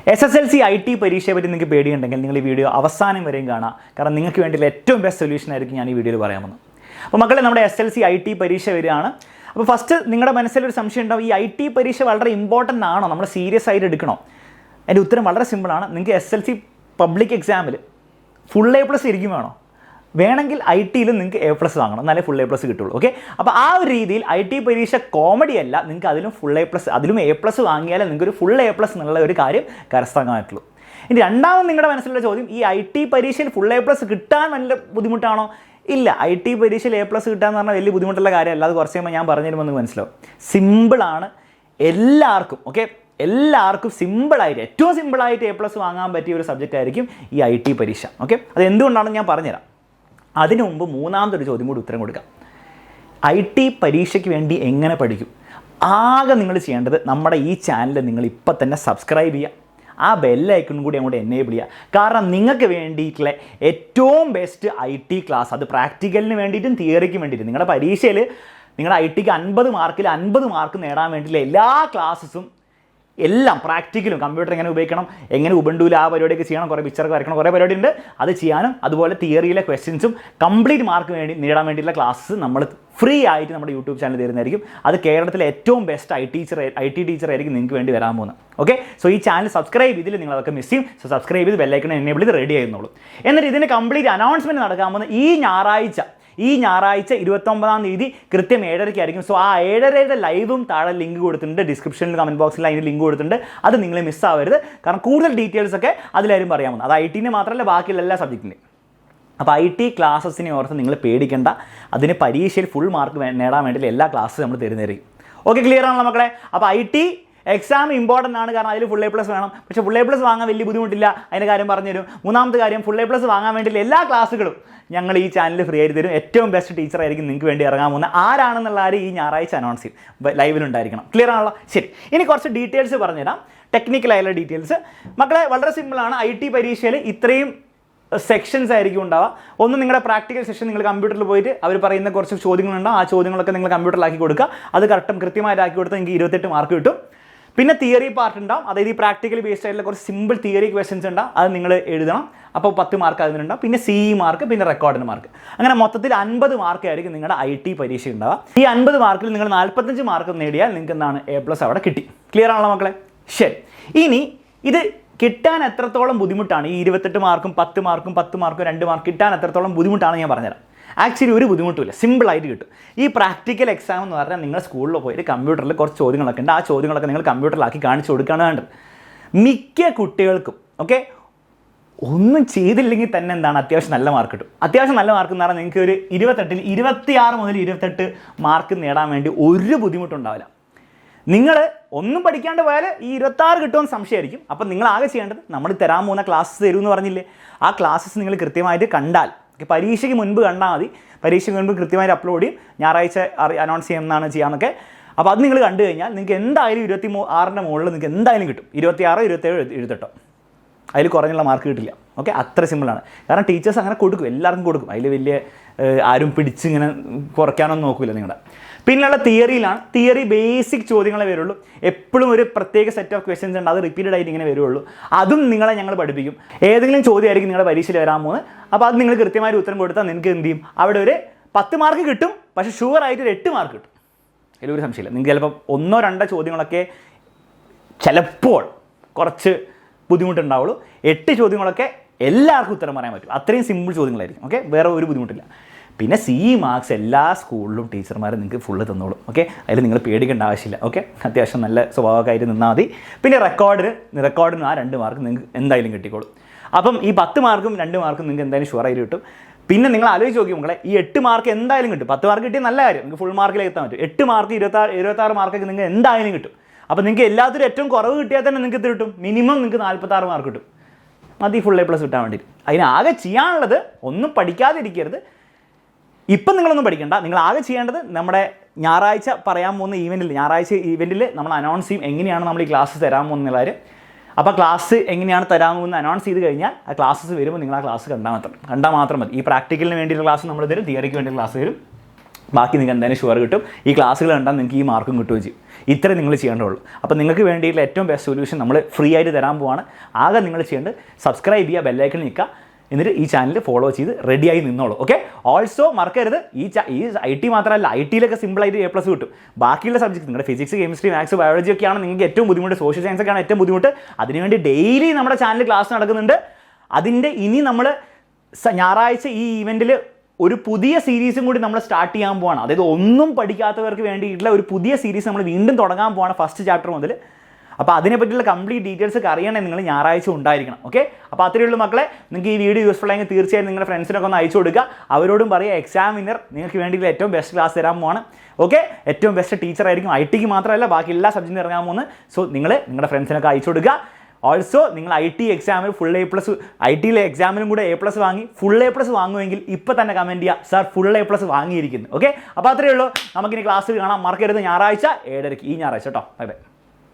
SSLC IT പരീക്ഷയെ പറ്റി നിങ്ങൾക്ക് പേടിയുണ്ടെങ്കിൽ നിങ്ങൾ ഈ വീഡിയോ അവസാനം വരെയും കാണാം. കാരണം നിങ്ങൾക്ക് വേണ്ടിയുള്ള ഏറ്റവും ബെസ്റ്റ് സൊല്യൂഷൻ ആയിരിക്കും ഞാൻ ഈ വീഡിയോയിൽ പറയാൻ പോകുന്നത്. അപ്പോൾ മക്കളെ, നമ്മുടെ SSLC IT പരീക്ഷ വരികയാണ്. അപ്പോൾ ഫസ്റ്റ് നിങ്ങളുടെ മനസ്സിലൊരു സംശയം ഉണ്ടാവും, ഈ IT പരീക്ഷ വളരെ ഇമ്പോർട്ടൻ്റ് ആണോ, നമ്മൾ സീരിയസ് ആയിട്ട് എടുക്കണോ? അതിൻ്റെ ഉത്തരം വളരെ സിമ്പിളാണ്. നിങ്ങൾക്ക് SSLC പബ്ലിക് എക്സാമിൽ ഫുൾ A+ ഇരിക്കും വേണോ? വേണമെങ്കിൽ IT-ലും നിങ്ങൾക്ക് A+ വാങ്ങണം, എന്നാലേ ഫുൾ A+ കിട്ടുള്ളൂ. ഓക്കെ, അപ്പോൾ ആ ഒരു രീതിയിൽ IT പരീക്ഷ കോമഡി അല്ല, നിങ്ങൾക്ക് അതിലും ഫുൾ A+, അതിലും A+ വാങ്ങിയാലേ നിങ്ങൾക്കൊരു ഫുൾ A+ എന്നുള്ള ഒരു കാര്യം കരസ്ഥമായിട്ടുള്ളൂ. ഇനി രണ്ടാമത് നിങ്ങളുടെ മനസ്സിലുള്ള ചോദ്യം, ഈ IT പരീക്ഷയിൽ ഫുൾ A+ കിട്ടാൻ വലിയ ബുദ്ധിമുട്ടാണോ? ഇല്ല, IT പരീക്ഷയിൽ A+ കിട്ടാന്ന് പറഞ്ഞാൽ വലിയ ബുദ്ധിമുട്ടുള്ള കാര്യമല്ല. അത് കുറച്ച് കഴിയുമ്പോൾ ഞാൻ പറഞ്ഞു തരുമ്പോൾ നിങ്ങൾക്ക് മനസ്സിലാവും. സിമ്പിളാണ് എല്ലാവർക്കും. ഓക്കെ, എല്ലാവർക്കും സിമ്പിളായിട്ട്, ഏറ്റവും സിമ്പിളായിട്ട് A+ വാങ്ങാൻ പറ്റിയ ഒരു സബ്ജക്റ്റ് ആയിരിക്കും ഈ IT പരീക്ഷ. ഓക്കെ, അത് എന്തുകൊണ്ടാണെന്ന് ഞാൻ പറഞ്ഞുതരാം. അതിനു മുമ്പ് മൂന്നാമതൊരു ചോദ്യം കൂടി ഉത്തരം കൊടുക്കാം. IT പരീക്ഷയ്ക്ക് വേണ്ടി എങ്ങനെ പഠിക്കും? ആകെ നിങ്ങൾ ചെയ്യേണ്ടത് നമ്മുടെ ഈ ചാനൽ നിങ്ങൾ ഇപ്പം തന്നെ സബ്സ്ക്രൈബ് ചെയ്യുക, ആ ബെല്ലൈക്കണും കൂടി അങ്ങോട്ട് എനേബിൾ ചെയ്യുക. കാരണം നിങ്ങൾക്ക് വേണ്ടിയിട്ടുള്ള ഏറ്റവും ബെസ്റ്റ് IT ക്ലാസ്, അത് പ്രാക്ടിക്കലിന് വേണ്ടിയിട്ടും തിയറിക്ക് വേണ്ടിയിട്ടും, നിങ്ങളുടെ പരീക്ഷയിൽ നിങ്ങളുടെ ITക്ക് 50 മാർക്കിൽ 50 മാർക്ക് നേടാൻ വേണ്ടിയിട്ടുള്ള എല്ലാ ക്ലാസ്സസും, എല്ലാം പ്രാക്ടിക്കലും, കമ്പ്യൂട്ടർ എങ്ങനെ ഉപയോഗിക്കണം, എങ്ങനെ ഉബുണ്ടുവിൽ ആ പരിപാടിയൊക്കെ ചെയ്യണം, കുറേ പിക്ചറൊക്കെ വരയ്ക്കണം, കുറേ പരിപാടി ഉണ്ട്, അത് ചെയ്യാനും അതുപോലെ തിയറിയിലെ ക്വസ്റ്റ്യൻസും കംപ്ലീറ്റ് മാർക്ക് നേടാൻ വേണ്ടിയിട്ടുള്ള ക്ലാസ്സസ് നമ്മൾ ഫ്രീ ആയിട്ട് നമ്മുടെ യൂട്യൂബ് ചാനൽ തരുന്നതായിരിക്കും. അത് കേരളത്തിലെ ഏറ്റവും ബെസ്റ്റ് IT ടീച്ചർ ആയിരിക്കും നിങ്ങൾക്ക് വേണ്ടി വരാൻ പോകുന്നത്. ഓക്കെ, സോ ഈ ചാനൽ സബ്സ്ക്രൈബ് ചെയ്തില്ല, നിങ്ങൾ അതൊക്കെ മിസ് ചെയ്യും. സോ സബ്സ്ക്രൈബ് ചെയ്ത് ബെല്ലൈക്കൺ എനേബിൾ ചെയ്ത് റെഡി ആയിരുന്നുള്ളൂ. എന്നിട്ട് ഇതിൻ്റെ കംപ്ലീറ്റ് അനൗൺസ്മെൻറ്റ് നടക്കാൻ പോകുന്ന ഈ ഞായറാഴ്ച 29-ാം തീയതി കൃത്യം 7:30 സോ ആ 7:30 ലൈവും താഴെ ലിങ്ക് കൊടുത്തിട്ടുണ്ട്, ഡിസ്ക്രിപ്ഷനിൽ കമൻറ്റ് ബോക്സിൽ അതിന് ലിങ്ക് കൊടുത്തിട്ടുണ്ട്. അത് നിങ്ങൾ മിസ്സാവരുത്. കാരണം കൂടുതൽ ഡീറ്റെയിൽസ് ഒക്കെ അതിലാരും പറയാമെന്ന്. അത് IT-നെ മാത്രമല്ല, ബാക്കിയുള്ള എല്ലാ സബ്ജക്റ്റിൻ്റെയും. അപ്പോൾ IT ക്ലാസ്സസിനെ ഓർത്ത് നിങ്ങൾ പേടിക്കേണ്ട. അതിന് പരീക്ഷയിൽ ഫുൾ മാർക്ക് നേടാൻ വേണ്ടിയിട്ട് എല്ലാ ക്ലാസ്സും നമ്മൾ തരുന്നതായിരിക്കും. ഓക്കെ, ക്ലിയർ ആണല്ലോ മക്കളെ? അപ്പോൾ IT എക്സാം ഇമ്പോർട്ടൻ്റ് ആണ്, കാരണം അതിൽ ഫുൾ A+ വേണം. പക്ഷേ ഫുൾ A+ വാങ്ങാൻ വലിയ ബുദ്ധിമുട്ടില്ല, അതിൻ്റെ കാര്യം പറഞ്ഞുതരും. മൂന്നാമത്തെ കാര്യം, ഫുൾ A+ വാങ്ങാൻ വേണ്ടിയിട്ടുള്ള എല്ലാ ക്ലാസ്സുകളും ഞങ്ങൾ ഈ ചാനലിൽ ഫ്രീ ആയിട്ട് തരും. ഏറ്റവും ബെസ്റ്റ് ടീച്ചറായിരിക്കും നിങ്ങൾക്ക് വേണ്ടി ഇറങ്ങാൻ പോകുന്ന. ആരാണെന്നുള്ള ആരും ഈ ഞായറാഴ്ച അനൗൺസ് ചെയ്യും, ലൈവിലുണ്ടായിരിക്കണം. ക്ലിയർ ആണല്ലോ? ശരി, ഇനി കുറച്ച് ഡീറ്റെയിൽസ് പറഞ്ഞുതരാം, ടെക്നിക്കലായുള്ള ഡീറ്റെയിൽസ്. മക്കളെ, വളരെ സിമ്പിളാണ്. IT പരീക്ഷയിൽ ഇത്രയും സെക്ഷൻസ് ആയിരിക്കും ഉണ്ടാവുക. ഒന്ന്, നിങ്ങളുടെ പ്രാക്ടിക്കൽ സെഷൻ, നിങ്ങൾ കമ്പ്യൂട്ടറിൽ പോയിട്ട് അവർ പറയുന്ന കുറച്ച് ചോദ്യങ്ങളുണ്ടാവും. ആ ചോദ്യങ്ങളൊക്കെ നിങ്ങൾ കമ്പ്യൂട്ടറിലാക്കി കൊടുക്കുക. അത് കൃത്യമായിട്ട് ആക്കി കൊടുത്താൽ നിങ്ങൾക്ക് 28 മാർക്ക് കിട്ടും. പിന്നെ തിയറി പാർട്ട് ഉണ്ടാവും, അതായത് ഈ പ്രാക്ടിക്കൽ ബേസ്ഡ് ആയിട്ടുള്ള കുറച്ച് സിമ്പിൾ തിയറി ക്വസ്റ്റ്യൻസ് ഉണ്ടാവും, അത് നിങ്ങൾ എഴുതണം. അപ്പോൾ 10 മാർക്ക് അതിനുണ്ടാവും. പിന്നെ CE മാർക്ക്, പിന്നെ റെക്കോർഡിന് മാർക്ക്. അങ്ങനെ മൊത്തത്തിൽ 50 മാർക്ക് ആയിരിക്കും നിങ്ങളുടെ IT പരീക്ഷ ഉണ്ടാവുക. ഈ 50 മാർക്കിൽ നിങ്ങൾ 45 മാർക്ക് നേടിയാൽ നിങ്ങൾക്ക് എന്താണ് A+ അവിടെ കിട്ടി. ക്ലിയർ ആണല്ലോ മക്കളെ? ശരി, ഇനി ഇത് കിട്ടാൻ എത്രത്തോളം ബുദ്ധിമുട്ടാണ്, ഈ 28 മാർക്കും 10 മാർക്കും 10 മാർക്കും 2 മാർക്ക് കിട്ടാൻ എത്രത്തോളം ബുദ്ധിമുട്ടാണെന്ന് ഞാൻ പറഞ്ഞുതരാം. ആക്ച്വലി ഒരു ബുദ്ധിമുട്ടുമില്ല, സിമ്പിളായിട്ട് കിട്ടും. ഈ പ്രാക്ടിക്കൽ എക്സാം എന്ന് പറഞ്ഞാൽ നിങ്ങൾ സ്കൂളിൽ പോയിട്ട് കമ്പ്യൂട്ടറിൽ കുറച്ച് ചോദ്യങ്ങളൊക്കെ ഉണ്ട്, ആ ചോദ്യങ്ങളൊക്കെ നിങ്ങൾ കമ്പ്യൂട്ടറിലാക്കി കാണിച്ചു കൊടുക്കുകയാണ് വേണ്ടത്. മിക്ക കുട്ടികൾക്കും ഓക്കെ ഒന്നും ചെയ്തില്ലെങ്കിൽ തന്നെ എന്താണ്, അത്യാവശ്യം നല്ല മാർക്ക് കിട്ടും. അത്യാവശ്യം നല്ല മാർക്ക് എന്ന് പറഞ്ഞാൽ നിങ്ങൾക്ക് ഒരു 26 മുതൽ 28 മാർക്ക് നേടാൻ വേണ്ടി ഒരു ബുദ്ധിമുട്ടുണ്ടാവില്ല. നിങ്ങൾ ഒന്നും പഠിക്കാണ്ട് പോയാൽ ഈ 26 കിട്ടുമെന്ന് സംശയമായിരിക്കും. അപ്പം നിങ്ങൾ ആകെ ചെയ്യേണ്ടത്, നമ്മൾ തരാൻ പോകുന്ന ക്ലാസ്സസ് തരുമെന്ന് പറഞ്ഞില്ലേ, ആ ക്ലാസ്സസ് നിങ്ങൾ കൃത്യമായിട്ട് കണ്ടാൽ, പരീക്ഷയ്ക്ക് മുൻപ് കണ്ടാൽ മതി. പരീക്ഷയ്ക്ക് മുൻപ് കൃത്യമായിട്ട് അപ്ലോഡ് ചെയ്യും, ഞായറാഴ്ച അനൗൺസ് ചെയ്യുന്നതാണ് ചെയ്യാമെന്നൊക്കെ. അപ്പോൾ അത് നിങ്ങൾ കണ്ടു കഴിഞ്ഞാൽ നിങ്ങൾക്ക് എന്തായാലും 26ന്റെ മുകളിൽ നിങ്ങൾക്ക് എന്തായാലും കിട്ടും. 26, 27, 28 അതിൽ കുറഞ്ഞുള്ള മാർക്ക് കിട്ടില്ല. ഓക്കെ, അത്ര സിമ്പിളാണ്. കാരണം ടീച്ചേഴ്സ് അങ്ങനെ കൊടുക്കും, എല്ലാവർക്കും കൊടുക്കും. അതിൽ വലിയ ആരും പിടിച്ചിങ്ങനെ കുറയ്ക്കാനൊന്നും നോക്കില്ല നിങ്ങളുടെ. പിന്നെയുള്ള തിയറിയിലാണ്. തിയറി ബേസിക് ചോദ്യങ്ങളെ വരുള്ളൂ. എപ്പോഴും ഒരു പ്രത്യേക സെറ്റ് ഓഫ് ക്വസ്റ്റ്യൻസ് ഉണ്ട്, അത് റിപ്പീറ്റഡ് ആയിട്ട് ഇങ്ങനെ വരുള്ളൂ. അതും നിങ്ങളെ ഞങ്ങൾ പഠിപ്പിക്കും. ഏതെങ്കിലും ചോദ്യമായിരിക്കും നിങ്ങളുടെ പരീക്ഷയിൽ വരാൻ പോകുന്നത്. അപ്പോൾ അത് നിങ്ങൾ കൃത്യമായി ഉത്തരം കൊടുത്താൽ നിങ്ങൾക്ക് എന്ത് ചെയ്യും, അവിടെ ഒരു 10 മാർക്ക് കിട്ടും. പക്ഷേ ഷുവറായിട്ട് ഒരു 8 മാർക്ക് കിട്ടും. അതിലൊരു സംശയമില്ല. നിങ്ങൾക്ക് ചിലപ്പോൾ 1-2 ചോദ്യങ്ങളൊക്കെ ചിലപ്പോൾ കുറച്ച് ബുദ്ധിമുട്ടുണ്ടാവുള്ളൂ. 8 ചോദ്യങ്ങളൊക്കെ എല്ലാവർക്കും ഉത്തരം പറയാൻ പറ്റും. അത്രയും സിമ്പിൾ ചോദ്യങ്ങളായിരിക്കും. ഓക്കെ, വേറെ ഒരു ബുദ്ധിമുട്ടില്ല. പിന്നെ CE മാർക്സ് എല്ലാ സ്കൂളിലും ടീച്ചർമാർ നിങ്ങൾക്ക് ഫുള്ള് തന്നോളും. ഓക്കെ, അതിൽ നിങ്ങൾ പേടിക്കേണ്ട ആവശ്യമില്ല. ഓക്കെ, അത്യാവശ്യം നല്ല സ്വഭാവമായിട്ട് നിന്നാൽ മതി. പിന്നെ റെക്കോർഡിന് ആ 2 മാർക്ക് നിങ്ങൾക്ക് എന്തായാലും കിട്ടിക്കോളും. അപ്പം ഈ 10 മാർക്കും 2 മാർക്കും നിങ്ങൾക്ക് എന്തായാലും ഷുവറായിട്ട് കിട്ടും. പിന്നെ നിങ്ങൾ ആലോചിച്ച് നോക്കി മക്കളെ, ഈ 8 മാർക്ക് എന്തായാലും കിട്ടും. 10 മാർക്ക് കിട്ടിയ നല്ല കാര്യം, നിങ്ങൾക്ക് ഫുൾ മാർക്കിലേക്ക് എത്താൻ പറ്റും. 8 മാർക്ക് 26 മാർക്കൊക്കെ നിങ്ങൾക്ക് എന്തായാലും കിട്ടും. അപ്പോൾ നിങ്ങൾക്ക് എല്ലാത്തിനും ഏറ്റവും കുറവ് കിട്ടിയാൽ തന്നെ നിങ്ങൾക്ക് കിട്ടും, മിനിമം നിങ്ങൾക്ക് 46 മാർക്ക് കിട്ടും. മതി ഫുൾ A+ കിട്ടാൻ വേണ്ടി. അതിനാകെ ചെയ്യാനുള്ളത്, ഒന്നും പഠിക്കാതിരിക്കരുത്. ഇപ്പം നിങ്ങളൊന്നും പഠിക്കണ്ട. നിങ്ങൾ ആകെ ചെയ്യേണ്ടത്, നമ്മുടെ ഞായറാഴ്ച പറയാൻ പോകുന്ന ഞായറാഴ്ച ഈവെൻറ്റിൽ നമ്മൾ അനൗൺസ് ചെയ്യും എങ്ങനെയാണ് നമ്മൾ ഈ ക്ലാസ് തരാൻ പോകുന്ന കാര്യം. അപ്പോൾ ക്ലാസ് എങ്ങനെയാണ് തരാൻ പോകുന്നത് അനൗൺസ് ചെയ്ത് കഴിഞ്ഞാൽ ആ ക്ലാസ്സസ് വരുമ്പോൾ നിങ്ങൾ ആ ക്ലാസ് കണ്ടാൽ മാത്രം മതി. ഈ പ്രാക്ടിക്കലിന് വേണ്ടിയുള്ള ക്ലാസ് നമ്മൾ തരും, തിയറിക്ക് വേണ്ടിയുള്ള ക്ലാസ് തരും. ബാക്കി നിങ്ങൾക്ക് എന്തായാലും ഷുവർ കിട്ടും. ഈ ക്ലാസ്സുകൾ കണ്ടാൽ നിങ്ങൾക്ക് ഈ മാർക്കും കിട്ടുകയും ചെയ്യും. ഇത്രയും നിങ്ങൾ ചെയ്യേണ്ടതുള്ളൂ. അപ്പോൾ നിങ്ങൾക്ക് വേണ്ടിയിട്ടുള്ള ഏറ്റവും ബെസ്റ്റ് സൊല്യൂഷൻ നമ്മൾ ഫ്രീ ആയിട്ട് തരാൻ പോവാണ്. ആകെ നിങ്ങൾ ചെയ്യേണ്ടത് സബ്സ്ക്രൈബ് ചെയ്യുക, ബെല്ലൈക്കൺ നിൽക്കുക, എന്നിട്ട് ഈ ചാനൽ ഫോളോ ചെയ്ത് റെഡിയായി നിന്നോളൂ. ഓക്കെ, ഓൾസോ മറക്കരുത് ഈ IT മാത്രമല്ല, IT സിമ്പിളായിട്ട് A+ കിട്ടും. ബാക്കിയുള്ള സബ്ജക്റ്റ് നിങ്ങളുടെ ഫിസിക്സ്, കെമിസ്ട്രി, മാത്സ്, ബയോളജി ഒക്കെയാണ് നിങ്ങൾക്ക് ഏറ്റവും ബുദ്ധിമുട്ട്. സോഷ്യൽ സയൻസ് ഒക്കെയാണ് ഏറ്റവും ബുദ്ധിമുട്ട്. അതിനുവേണ്ടി ഡെയിലി നമ്മുടെ ചാനൽ ക്ലാസ് നടക്കുന്നുണ്ട്. അതിൻ്റെ ഇനി നമ്മൾ ഞായറാഴ്ച ഈ ഈവെൻറ്റിൽ ഒരു പുതിയ സീരീസും കൂടി നമ്മൾ സ്റ്റാർട്ട് ചെയ്യാൻ പോവാണ്. അതായത് ഒന്നും പഠിക്കാത്തവർക്ക് വേണ്ടിയിട്ടുള്ള ഒരു പുതിയ സീരീസ് നമ്മൾ വീണ്ടും തുടങ്ങാൻ പോവാണ് ഫസ്റ്റ് ചാപ്റ്റർ മുതൽ. അപ്പോൾ അതിനെപ്പറ്റിയുള്ള കംപ്ലീറ്റ് ഡീറ്റെയിൽസ് ഒക്കെ അറിയണമെങ്കിൽ നിങ്ങൾ ഞായറാഴ്ച ഉണ്ടായിരിക്കണം. ഓക്കെ, അപ്പോൾ അത്രയേ ഉള്ളൂ മക്കളെ. നിങ്ങൾക്ക് ഈ വീഡിയോ യൂസ്ഫുൾ ആയെങ്കിൽ തീർച്ചയായും നിങ്ങളുടെ ഫ്രണ്ട്സിനൊക്കെ ഒന്ന് അയച്ചു കൊടുക്കുക. അവരോടും പറയുക എക്സാം വിന്നർ നിങ്ങൾക്ക് വേണ്ടിയിട്ടുള്ള ഏറ്റവും ബെസ്റ്റ് ക്ലാസ് തരാൻ പോവാണ്. ഓക്കെ, ഏറ്റവും ബെസ്റ്റ് ടീച്ചർ ആയിരിക്കും. IT മാത്രമല്ല ബാക്കി എല്ലാ സബ്ജക്റ്റിനും ഇറങ്ങാൻ പോകുന്നത്. സോ നിങ്ങൾ നിങ്ങളുടെ ഫ്രണ്ട്സിനൊക്കെ അയച്ചു കൊടുക്കുക. ഓൾസോ നിങ്ങൾ IT എക്സാമിൽ ഫുൾ A+, IT എക്സാമിലും കൂടെ A+ വാങ്ങി ഫുൾ A+ വാങ്ങുമെങ്കിൽ ഇപ്പോൾ തന്നെ കമൻറ്റ് ചെയ്യുക, സാർ ഫുൾ A+ വാങ്ങിയിരിക്കുന്നു. ഓക്കെ, അപ്പോൾ അത്രയേ ഉള്ളൂ. നമുക്കിനി ക്ലാസ് കാണാം. മറക്കരുത്, ഞായറാഴ്ച 7:30 ഈ ഞായറാഴ്ച കേട്ടോ. Bye bye.